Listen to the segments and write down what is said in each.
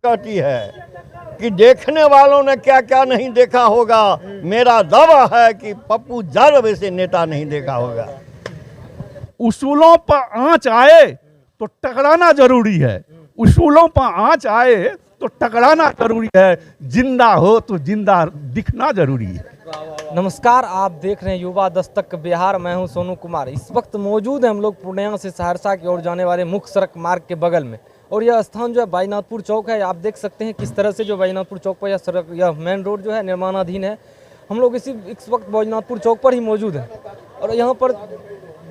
कहती है कि देखने वालों ने क्या क्या नहीं देखा होगा, मेरा दावा है कि पप्पू यादव ऐसे नेता नहीं देखा होगा। उसूलों पर आंच आए तो टकराना जरूरी है, उसूलों पर आंच आए तो टकराना जरूरी है, जिंदा हो तो जिंदा दिखना जरूरी है। नमस्कार, आप देख रहे हैं युवा दस्तक बिहार। मैं हूं सोनू कुमार। इस वक्त मौजूद हैं हम लोग पूर्णिया से सहरसा की ओर जाने वाले मुख्य सड़क मार्ग के बगल में, और यह स्थान जो है बैजनाथपुर चौक है। आप देख सकते हैं किस तरह से जो बैजनाथपुर चौक पर यह सड़क, यह मेन रोड जो है निर्माणाधीन है। हम लोग इस वक्त बैजनाथपुर चौक पर ही मौजूद हैं, और यहाँ पर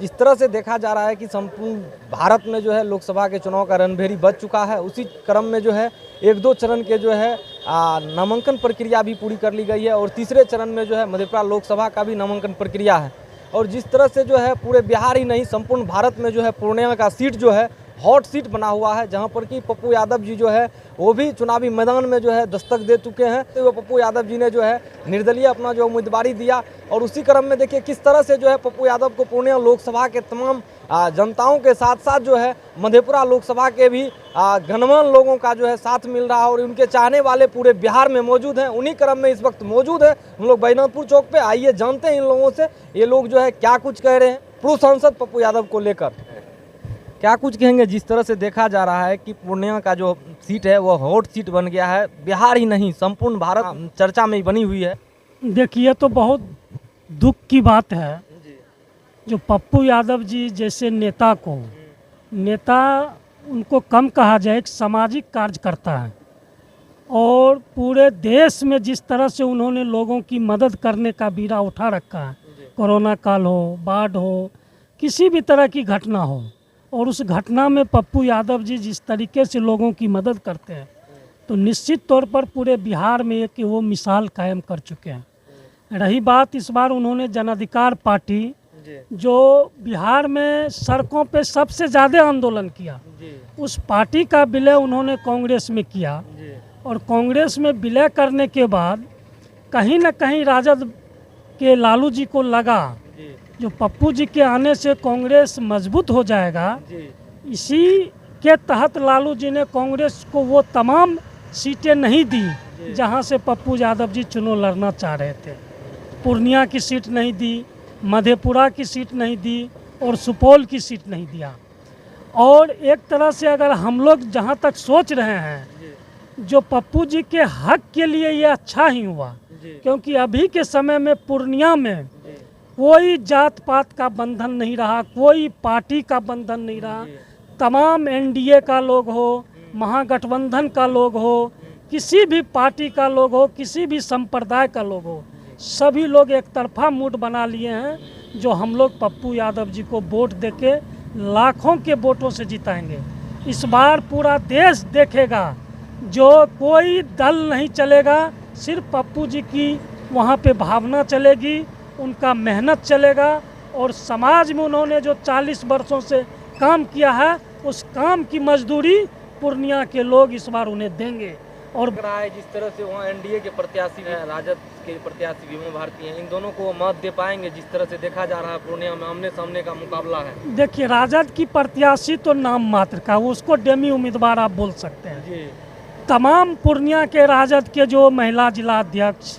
जिस तरह से देखा जा रहा है कि संपूर्ण भारत में जो है लोकसभा के चुनाव का रणभेरी बज चुका है। उसी क्रम में जो है एक दो चरण के जो है नामांकन प्रक्रिया भी पूरी कर ली गई है, और तीसरे चरण में जो है मधेपुरा लोकसभा का भी नामांकन प्रक्रिया है। और जिस तरह से जो है पूरे बिहार ही नहीं संपूर्ण भारत में जो है पूर्णिया का सीट जो है हॉट सीट बना हुआ है, जहां पर कि पप्पू यादव जी जो है वो भी चुनावी मैदान में जो है दस्तक दे चुके हैं। तो वो पप्पू यादव जी ने जो है निर्दलीय अपना जो उम्मीदवारी दिया, और उसी क्रम में देखिए किस तरह से जो है पप्पू यादव को पूर्णिया लोकसभा के तमाम जनताओं के साथ साथ जो है मधेपुरा लोकसभा के भी गणमान्य लोगों का जो है साथ मिल रहा है, और उनके चाहने वाले पूरे बिहार में मौजूद हैं। उन्हीं क्रम में इस वक्त मौजूद है हम लोग बैजनाथपुर चौक पे। आइए जानते हैं इन लोगों से, ये लोग जो है क्या कुछ कह रहे हैं पूर्व सांसद पप्पू यादव को लेकर। क्या कुछ कहेंगे? जिस तरह से देखा जा रहा है कि पूर्णिया का जो सीट है वो हॉट सीट बन गया है, बिहार ही नहीं संपूर्ण भारत चर्चा में बनी हुई है। देखिए, तो बहुत दुख की बात है जो पप्पू यादव जी जैसे नेता को, नेता उनको कम कहा जाए, एक सामाजिक कार्यकर्ता है, और पूरे देश में जिस तरह से उन्होंने लोगों की मदद करने का बीड़ा उठा रखा है, कोरोना काल हो, बाढ़ हो, किसी भी तरह की घटना हो, और उस घटना में पप्पू यादव जी जिस तरीके से लोगों की मदद करते हैं, तो निश्चित तौर पर पूरे बिहार में एक वो मिसाल कायम कर चुके हैं। रही बात इस बार उन्होंने जन अधिकार पार्टी जो बिहार में सड़कों पे सबसे ज़्यादा आंदोलन किया, उस पार्टी का विलय उन्होंने कांग्रेस में किया, और कांग्रेस में विलय करने के बाद कहीं न कहीं राजद के लालू जी को लगा जो पप्पू जी के आने से कांग्रेस मजबूत हो जाएगा। इसी के तहत लालू जी ने कांग्रेस को वो तमाम सीटें नहीं दी जहां से पप्पू यादव जी चुनाव लड़ना चाह रहे थे। पूर्णिया की सीट नहीं दी, मधेपुरा की सीट नहीं दी, और सुपौल की सीट नहीं दिया। और एक तरह से अगर हम लोग जहां तक सोच रहे हैं, जो पप्पू जी के हक के लिए ये अच्छा ही हुआ, क्योंकि अभी के समय में पूर्णिया में कोई जात पात का बंधन नहीं रहा, कोई पार्टी का बंधन नहीं रहा। तमाम एनडीए का लोग हो, महागठबंधन का लोग हो, किसी भी पार्टी का लोग हो, किसी भी संप्रदाय का लोग हो, सभी लोग एक तरफा मूड बना लिए हैं जो हम लोग पप्पू यादव जी को वोट देके लाखों के वोटों से जिताएंगे। इस बार पूरा देश देखेगा, जो कोई दल नहीं चलेगा, सिर्फ पप्पू जी की वहाँ पे भावना चलेगी, उनका मेहनत चलेगा, और समाज में उन्होंने जो 40 वर्षों से काम किया है, उस काम की मजदूरी पूर्णिया के लोग इस बार उन्हें देंगे। और रहा है जिस तरह से वहाँ एनडीए के प्रत्याशी हैं, राजद के प्रत्याशी विमल भारती हैं, इन दोनों को मत दे पाएंगे? जिस तरह से देखा जा रहा है पूर्णिया में आमने सामने का मुकाबला है। देखिए, राजद की प्रत्याशी तो नाम मात्र का, उसको डेमी उम्मीदवार आप बोल सकते हैं जी। तमाम पूर्णिया के राजद के जो महिला जिला अध्यक्ष,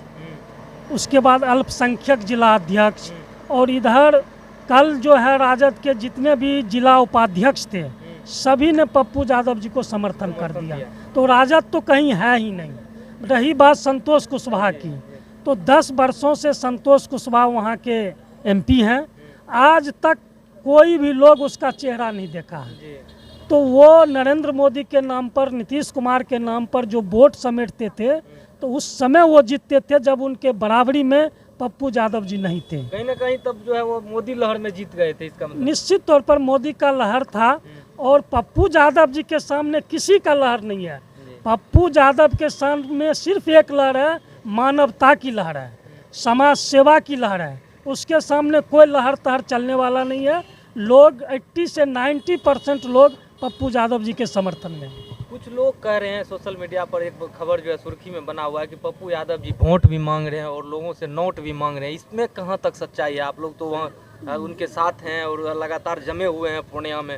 उसके बाद अल्पसंख्यक जिला अध्यक्ष, और इधर कल जो है राजद के जितने भी जिला उपाध्यक्ष थे, सभी ने पप्पू यादव जी को समर्थन कर दिया। तो राजद तो कहीं है ही नहीं। रही बात संतोष कुशवाहा की, तो 10 वर्षों से संतोष कुशवाहा वहाँ के एमपी हैं, आज तक कोई भी लोग उसका चेहरा नहीं देखा है। तो वो नरेंद्र मोदी के नाम पर, नीतीश कुमार के नाम पर जो वोट समेटते थे, तो उस समय वो जीतते थे जब उनके बराबरी में पप्पू यादव जी नहीं थे। कहीं ना कहीं तब जो है वो मोदी लहर में जीत गए थे, इसका मतलब? निश्चित तौर पर मोदी का लहर था, और पप्पू यादव जी के सामने किसी का लहर नहीं है। पप्पू यादव के सामने सिर्फ एक लहर है, मानवता की लहर है, समाज सेवा की लहर है। उसके सामने कोई लहर तहर चलने वाला नहीं है। लोग 80 से 90% लोग पप्पू यादव जी के समर्थन में। कुछ लोग कह रहे हैं, सोशल मीडिया पर एक खबर जो है सुर्खी में बना हुआ है कि पप्पू यादव जी वोट भी मांग रहे हैं और लोगों से नोट भी मांग रहे हैं। इसमें कहां तक सच्चाई है? आप लोग तो वहाँ उनके साथ हैं और लगातार जमे हुए हैं पूर्णिया में।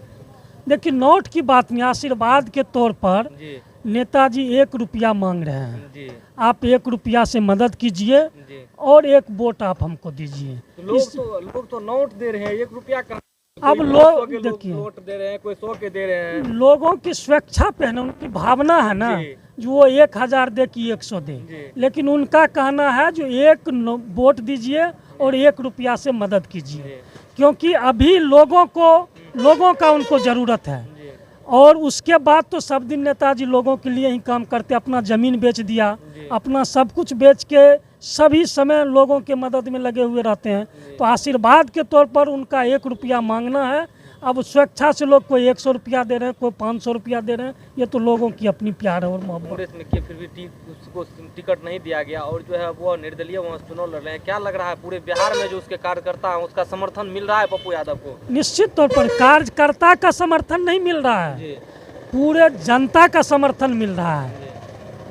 देखिए, नोट की बात नहीं, आशीर्वाद के तौर पर नेताजी 1 रुपया मांग रहे हैं, जी आप 1 रुपया से मदद कीजिए जी। और 1 वोट आप हमको दीजिए। तो लोग तो नोट दे रहे हैं, 1 रुपया का। अब कोई लोग 500 के देखिए, नोट दे रहे हैं, कोई 100 के दे रहे हैं। लोगों की स्वेच्छा पे है ना, उनकी भावना है ना, जी। जो वो 1000 दे कि 100 दे, जी। लेकिन उनका कहना है जो 1 वोट दीजिए और 1 रुपया से मदद कीजिए, जी। क्योंकि अभी लोगों का उनको ज़रूरत है। जी और उसके बाद तो सब दिन नेताजी लोगों के लिए ही काम करते, अपना ज़मीन बेच दिया, अपना सब कुछ बेच के सभी समय लोगों के मदद में लगे हुए रहते हैं। तो आशीर्वाद के तौर पर उनका 1 रुपया मांगना है। अब स्वेच्छा से लोग कोई 100 रुपया दे रहे हैं, कोई 500 रुपया दे रहे हैं, ये तो लोगों की अपनी प्यार है और मोहब्बत। कांग्रेस में किया, फिर भी उसको टिकट नहीं दिया गया और जो है वो निर्दलीय वहाँ चुनाव लड़ रहे हैं। क्या लग रहा है पूरे बिहार में जो उसके कार्यकर्ता हैं उसका समर्थन मिल रहा है पप्पू यादव को? निश्चित तौर पर कार्यकर्ता का समर्थन नहीं मिल रहा है, जी पूरे जनता का समर्थन मिल रहा है।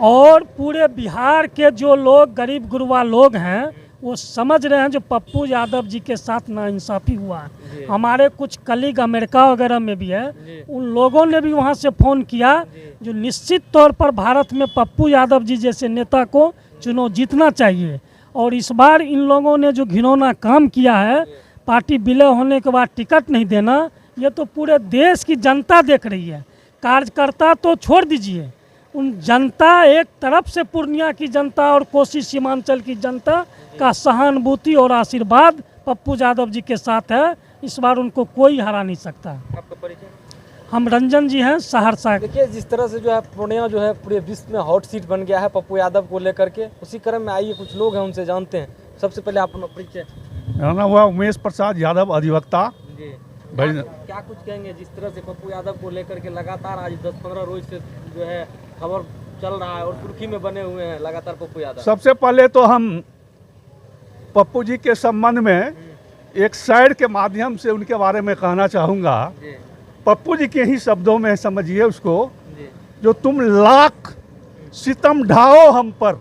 और पूरे बिहार के जो लोग गरीब गुरबा लोग हैं वो समझ रहे हैं जो पप्पू यादव जी के साथ नाइंसाफ़ी हुआ है। हमारे कुछ कलीग अमेरिका वगैरह में भी है, उन लोगों ने भी वहाँ से फ़ोन किया जो निश्चित तौर पर भारत में पप्पू यादव जी जैसे नेता को चुनाव जीतना चाहिए। और इस बार इन लोगों ने जो घिनौना काम किया है, पार्टी विलय होने के बाद टिकट नहीं देना, ये तो पूरे देश की जनता देख रही है। कार्यकर्ता तो छोड़ दीजिए, उन जनता एक तरफ से पूर्णिया की जनता और कोसी सीमांचल की जनता का सहानुभूति और आशीर्वाद पप्पू यादव जी के साथ है। इस बार उनको कोई हरा नहीं सकता। आपका परिचय? हम रंजन जी हैं, सहरसा। देखिए जिस तरह से जो है पूर्णिया जो है पूरे विश्व में हॉट सीट बन गया है पप्पू यादव को लेकर के, उसी क्रम में आइए कुछ लोग हैं उनसे जानते हैं। सबसे पहले आप अपना परिचय। मेरा नाम हुआ उमेश प्रसाद यादव, अधिवक्ता। जी भाई क्या कुछ कहेंगे जिस तरह से पप्पू यादव को लेकर के लगातार आज 10-15 रोज से जो है खबर चल रहा है और सुर्खी में बने हुए हैं लगातार पप्पू यादव? सबसे पहले तो हम पप्पू जी के संबंध में एक शायर के माध्यम से उनके बारे में कहना चाहूँगा। जी पप्पू जी के ही शब्दों में समझिए उसको, जी जो तुम लाख सितम ढाओ हम पर,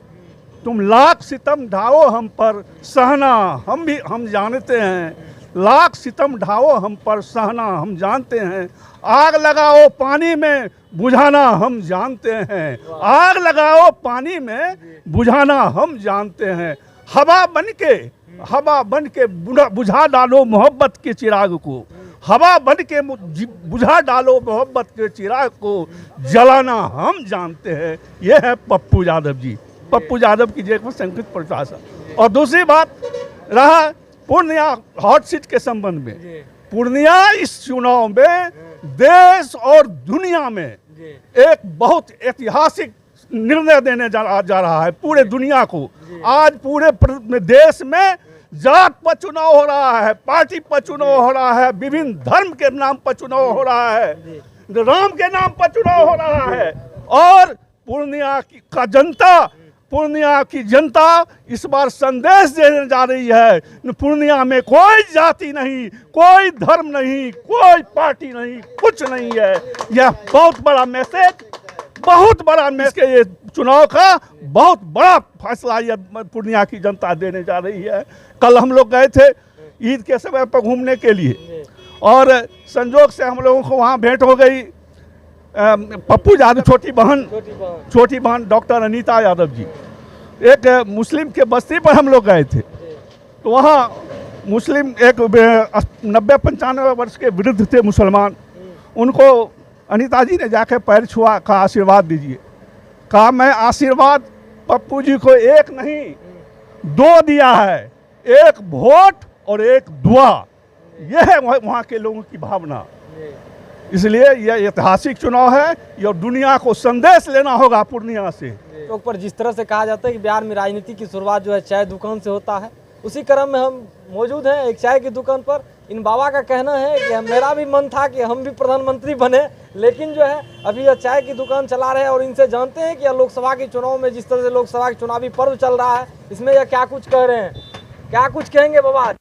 तुम लाख सितम ढाओ हम पर सहना हम जानते हैं, लाख सितम ढाओ हम पर सहना हम जानते हैं, आग लगाओ पानी में बुझाना हम जानते हैं, आग लगाओ पानी में बुझाना हम जानते हैं, हवा बन के बुझा डालो मोहब्बत के चिराग को, हवा बन के बुझा डालो मोहब्बत के चिराग को, जलाना हम जानते हैं। ये है पप्पू यादव जी, पप्पू यादव की जय को संस्कृत प्रशासन। और दूसरी बात रहा पूर्णिया हॉट सीट के संबंध में, पूर्णिया इस चुनाव में देश और दुनिया में एक बहुत ऐतिहासिक निर्णय देने जा रहा है पूरे दुनिया को। आज पूरे देश में जात पर चुनाव हो रहा है, पार्टी पर चुनाव हो रहा है, विभिन्न धर्म के नाम पर चुनाव हो रहा है, राम के नाम पर चुनाव हो रहा है। और पूर्णिया की जनता इस बार संदेश देने जा रही है, पूर्णिया में कोई जाति नहीं, कोई धर्म नहीं, कोई पार्टी नहीं, कुछ नहीं है। यह बहुत बड़ा मैसेज के ये चुनाव का बहुत बड़ा फैसला यह पूर्णिया की जनता देने जा रही है। कल हम लोग गए थे ईद के समय पर घूमने के लिए और संजोग से हम लोगों को वहाँ भेंट हो गई पप्पू यादव छोटी बहन डॉक्टर अनीता यादव जी। एक मुस्लिम के बस्ती पर हम लोग गए थे, तो वहाँ मुस्लिम एक 90-95 वर्ष के वृद्ध थे मुसलमान, उनको अनीता जी ने जाकर पैर छुआ, कहा आशीर्वाद दीजिए। कहा मैं आशीर्वाद पप्पू जी को एक नहीं 2 दिया है, एक वोट और एक दुआ। यह है वहाँ के लोगों की भावना। इसलिए यह ऐतिहासिक चुनाव है, यह दुनिया को संदेश लेना होगा पूर्णिया से। चौक पर जिस तरह से कहा जाता है कि बिहार में राजनीति की शुरुआत जो है चाय दुकान से होता है, उसी क्रम में हम मौजूद हैं एक चाय की दुकान पर। इन बाबा का कहना है कि मेरा भी मन था कि हम भी प्रधानमंत्री बने, लेकिन जो है अभी यह चाय की दुकान चला रहे हैं। और इनसे जानते हैं कि यह लोकसभा के चुनाव में जिस तरह से लोकसभा के चुनावी पर्व चल रहा है, इसमें यह क्या कुछ कह रहे हैं, क्या कुछ कहेंगे बाबा?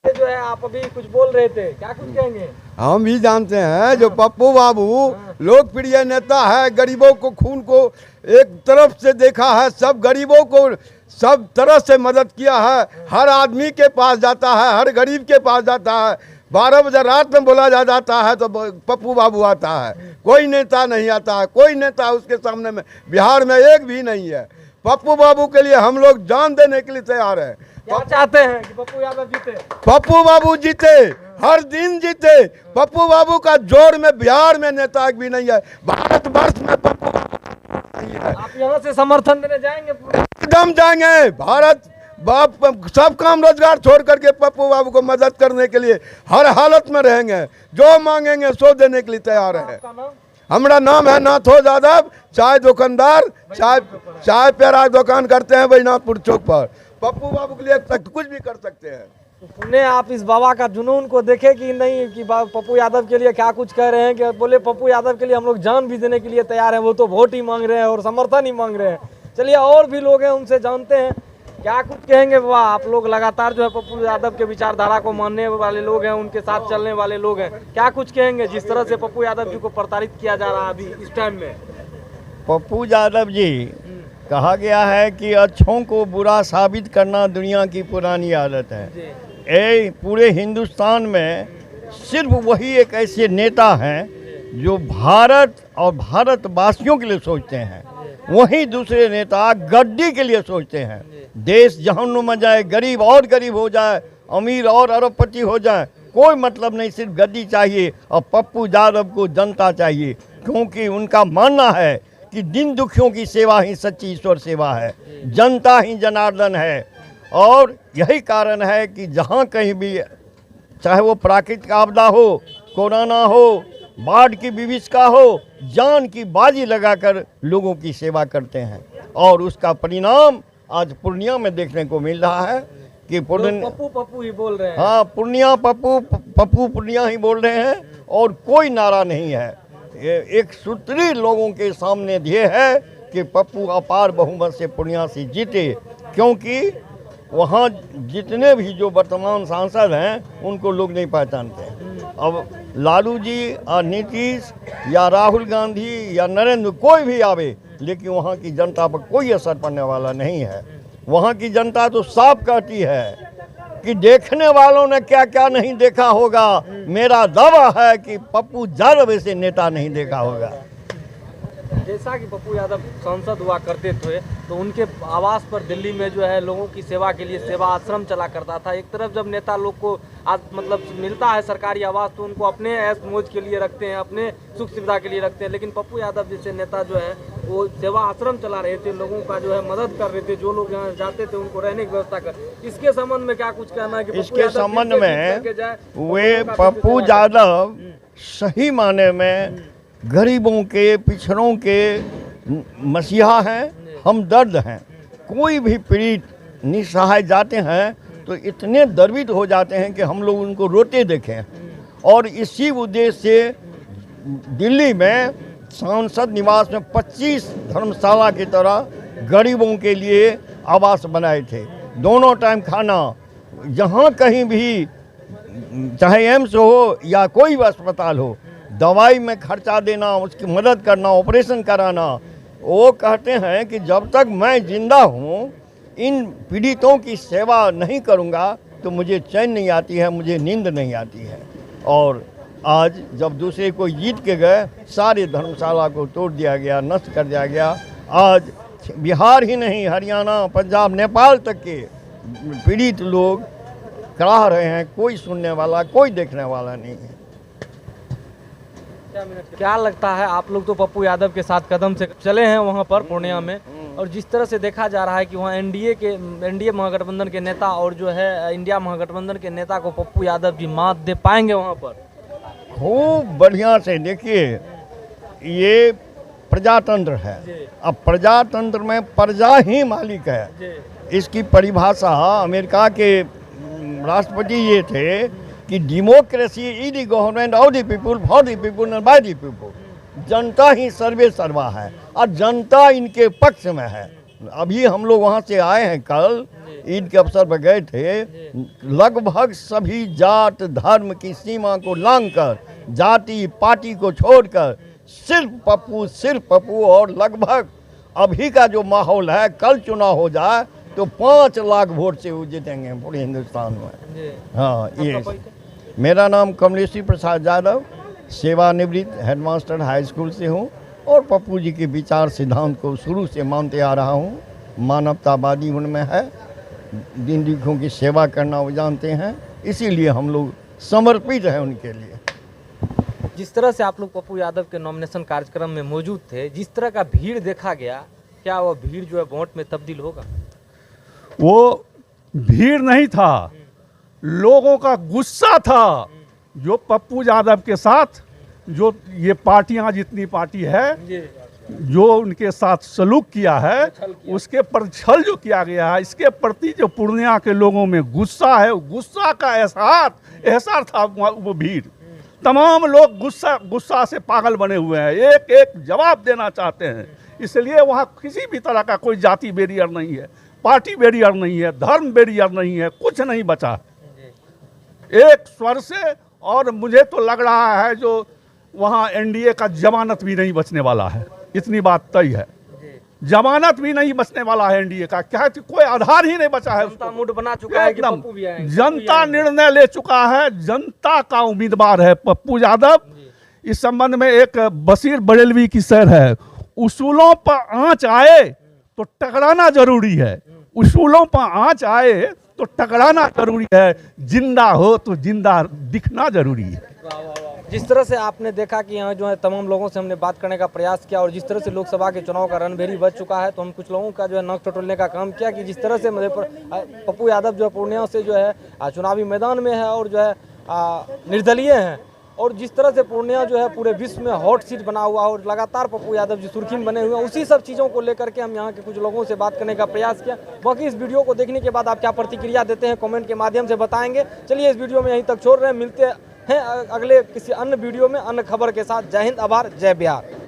जो है आप अभी कुछ बोल रहे थे, क्या कुछ कहेंगे? हम भी जानते हैं जो पप्पू बाबू लोकप्रिय नेता है, गरीबों को खून को एक तरफ से देखा है, सब गरीबों को सब तरह से मदद किया है, हर आदमी के पास जाता है, हर गरीब के पास जाता है। 12 बजे रात में बोला जाता है तो पप्पू बाबू आता है। कोई नेता नहीं आता है, कोई नेता उसके सामने में बिहार में एक भी नहीं है। पप्पू बाबू के लिए हम लोग जान देने के लिए तैयार हैं। क्या चाहते हैं कि पप्पू यादव जीते? पप्पू बाबू जीते, हर दिन जीते। पप्पू बाबू का जोर में बिहार में नेता भी नहीं है, भारत वर्ष में पप्पू बाबू नहीं है। आप यहाँ से समर्थन देने जाएंगे? एकदम जाएंगे। भारत बाप सब काम रोजगार छोड़ करके पप्पू बाबू को मदद करने के लिए हर हालत में रहेंगे। जो मांगेंगे सो देने के लिए तैयार है। आपका नाम? हमारा नाम है नाथो यादव, चाय दुकानदार, चाय प्यारा दुकान करते हैं बैजनाथपुर चौक पर। पप्पू बाबू के लिए कुछ भी कर सकते हैं। तो सुने आप इस बाबा का जुनून को देखे कि नहीं, कि पप्पू यादव के लिए क्या कुछ कह रहे हैं कि बोले पप्पू यादव के लिए हम लोग जान भी देने के लिए तैयार हैं। वो तो वोट ही मांग रहे हैं और समर्थन ही मांग रहे हैं। चलिए और भी लोग हैं, उनसे जानते हैं क्या कुछ कहेंगे। वाह, आप लोग लगातार जो है पप्पू यादव के विचारधारा को मानने वाले लोग हैं, उनके साथ चलने वाले लोग हैं। क्या कुछ कहेंगे जिस तरह से पप्पू यादव जी को प्रताड़ित किया जा रहा है अभी इस टाइम में? पप्पू यादव जी, कहा गया है कि अच्छों को बुरा साबित करना दुनिया की पुरानी आदत है। पूरे हिंदुस्तान में सिर्फ वही एक ऐसे नेता हैं जो भारत और भारतवासियों के लिए सोचते हैं। वहीं दूसरे नेता गद्दी के लिए सोचते हैं। देश जहन्नुम में जाए, गरीब और गरीब हो जाए, अमीर और अरबपति हो जाए, कोई मतलब नहीं, सिर्फ गद्दी चाहिए। और पप्पू यादव को जनता चाहिए, क्योंकि उनका मानना है कि दिन दुखियों की सेवा ही सच्ची ईश्वर सेवा है, जनता ही जनार्दन है। और यही कारण है कि जहाँ कहीं भी, चाहे वो प्राकृतिक आपदा हो, कोरोना हो, बाढ़ की विभीषिका हो, जान की बाजी लगाकर लोगों की सेवा करते हैं। और उसका परिणाम आज पूर्णिया में देखने को मिल रहा है कि पप्पू पप्पू ही बोल रहे हैं। हाँ, पूर्णिया पप्पू पूर्णिया ही बोल रहे हैं और कोई नारा नहीं है। एक सूत्री लोगों के सामने ध्येय है कि पप्पू अपार बहुमत से पूर्णिया से जीते, क्योंकि वहाँ जितने भी जो वर्तमान सांसद हैं उनको लोग नहीं पहचानते। अब लालू जी और नीतीश या राहुल गांधी या नरेंद्र, कोई भी आवे, लेकिन वहाँ की जनता पर कोई असर पड़ने वाला नहीं है। वहाँ की जनता तो साफ कहती है कि देखने वालों ने क्या क्या नहीं देखा होगा। मेरा दावा है कि पप्पू यादव ऐसे नेता नहीं देखा होगा। जैसा कि पप्पू यादव सांसद हुआ करते थे तो उनके आवास पर दिल्ली में जो है लोगों की सेवा के लिए सेवा आश्रम चला करता था। एक तरफ जब नेता लोग को आज मतलब मिलता है सरकारी आवास तो उनको अपने ऐश मौज के लिए रखते हैं, अपने सुख सुविधा के लिए रखते हैं। लेकिन पप्पू यादव जैसे नेता जो है वो सेवा आश्रम चला रहे थे, लोगों का जो है मदद कर रहे थे, जो लोग यहाँ जाते थे उनको रहने की व्यवस्था कर। इसके संबंध में क्या कुछ कहना है कि इसके संबंध में वे पप्पू यादव सही माने में गरीबों के, पिछड़ों के मसीहा हैं, हमदर्द हैं। कोई भी पीड़ित निसहाय जाते हैं तो इतने द्रवित हो जाते हैं कि हम लोग उनको रोते देखें। और इसी उद्देश्य से दिल्ली में सांसद निवास में 25 धर्मशाला की तरह गरीबों के लिए आवास बनाए थे। दोनों टाइम खाना, जहाँ कहीं भी, चाहे एम्स हो या कोई भी अस्पताल हो, दवाई में खर्चा देना, उसकी मदद करना, ऑपरेशन कराना। वो कहते हैं कि जब तक मैं जिंदा हूँ इन पीड़ितों की सेवा नहीं करूँगा तो मुझे चैन नहीं आती है, मुझे नींद नहीं आती है। और आज जब दूसरे कोई जीत के गए, सारे धर्मशाला को तोड़ दिया गया, नष्ट कर दिया गया। आज बिहार ही नहीं, हरियाणा, पंजाब, नेपाल तक के पीड़ित लोग कराह रहे हैं। कोई सुनने वाला, कोई देखने वाला नहीं है। क्या लगता है, आप लोग तो पप्पू यादव के साथ कदम से चले हैं वहां पर पूर्णिया में, और जिस तरह से देखा जा रहा है कि वहाँ एनडीए महागठबंधन के नेता और जो है इंडिया महागठबंधन के नेता को पप्पू यादव जी मात दे पाएंगे वहाँ पर? खूब बढ़िया से देखिए, ये प्रजातंत्र है। अब प्रजातंत्र में प्रजा ही मालिक है। इसकी परिभाषा अमेरिका के राष्ट्रपति ये थे कि democracy is the government of the people, for the people and by the people. जनता ही सर्वे सर्वा है और जनता इनके पक्ष में है। अभी हम लोग वहाँ से आए हैं, कल ईद के अवसर पर गए थे। लगभग सभी जात धर्म की सीमा को लांघकर, जाति पार्टी को छोड़कर सिर्फ पप्पू, और लगभग अभी का जो माहौल है, कल चुनाव हो जाए तो 5 लाख वोट से वो जीतेंगे पूरे हिंदुस्तान में। हाँ, ये मेरा नाम कमलेशी प्रसाद यादव, सेवानिवृत्त हेडमास्टर हाई स्कूल से हूँ और पप्पू जी के विचार सिद्धांत को शुरू से मानते आ रहा हूँ। मानवतावादी उनमें है, दीन दुखियों की सेवा करना वो जानते हैं, इसीलिए हम लोग समर्पित हैं उनके लिए। जिस तरह से आप लोग पप्पू यादव के नॉमिनेशन कार्यक्रम में मौजूद थे, जिस तरह का भीड़ देखा गया, क्या वो भीड़ जो है वोट में तब्दील होगा? वो भीड़ नहीं था, लोगों का गुस्सा था जो पप्पू यादव के साथ, जो ये पार्टियां जितनी पार्टी है, जो उनके साथ सलूक किया है, उसके पर छल जो किया गया है, इसके प्रति जो पूर्णिया के लोगों में गुस्सा है, गुस्सा का एहसास था। वो भीड़, तमाम लोग गुस्सा से पागल बने हुए हैं, एक एक जवाब देना चाहते हैं। इसलिए वहाँ किसी भी तरह का कोई जाति बैरियर नहीं है, पार्टी बैरियर नहीं है, धर्म बैरियर नहीं है, कुछ नहीं बचा एक स्वर से। और मुझे तो लग रहा है जो वहाँ एनडीए का जमानत भी नहीं बचने वाला है, इतनी बात तय है, जमानत भी नहीं बचने वाला है एनडीए का। क्या कोई आधार ही नहीं बचा है, जनता मूड बना चुका है कि एकदम पप्पू भी आएंगे, जनता निर्णय ले चुका है, जनता का उम्मीदवार है पप्पू यादव। इस संबंध में एक बशीर बरेलवी की शेर है, उसूलों पर आंच आए तो टकराना जरूरी है, उसूलों पर आंच आए तो टकराना जरूरी है, जिंदा हो तो जिंदा दिखना जरूरी है। जिस तरह से आपने देखा कि यहाँ जो है तमाम लोगों से हमने बात करने का प्रयास किया और जिस तरह से लोकसभा के चुनाव का रणभेरी बज चुका है, तो हम कुछ लोगों का जो है नक टटोलने का काम किया कि जिस तरह से पप्पू यादव जो है पूर्णिया से जो है चुनावी मैदान में है और जो है निर्दलीय हैं, और जिस तरह से पूर्णिया जो है पूरे विश्व में हॉट सीट बना हुआ और लगातार पप्पू यादव जी सुर्खी में बने हुए हैं, उसी सब चीज़ों को लेकर के हम यहाँ के कुछ लोगों से बात करने का प्रयास किया। बाकी इस वीडियो को देखने के बाद आप क्या प्रतिक्रिया देते हैं कमेंट के माध्यम से बताएंगे। चलिए इस वीडियो में यहीं तक छोड़ रहे हैं, मिलते हैं अगले किसी अन्य वीडियो में अन्य खबर के साथ। जय हिंद, आभार, जय बिहार।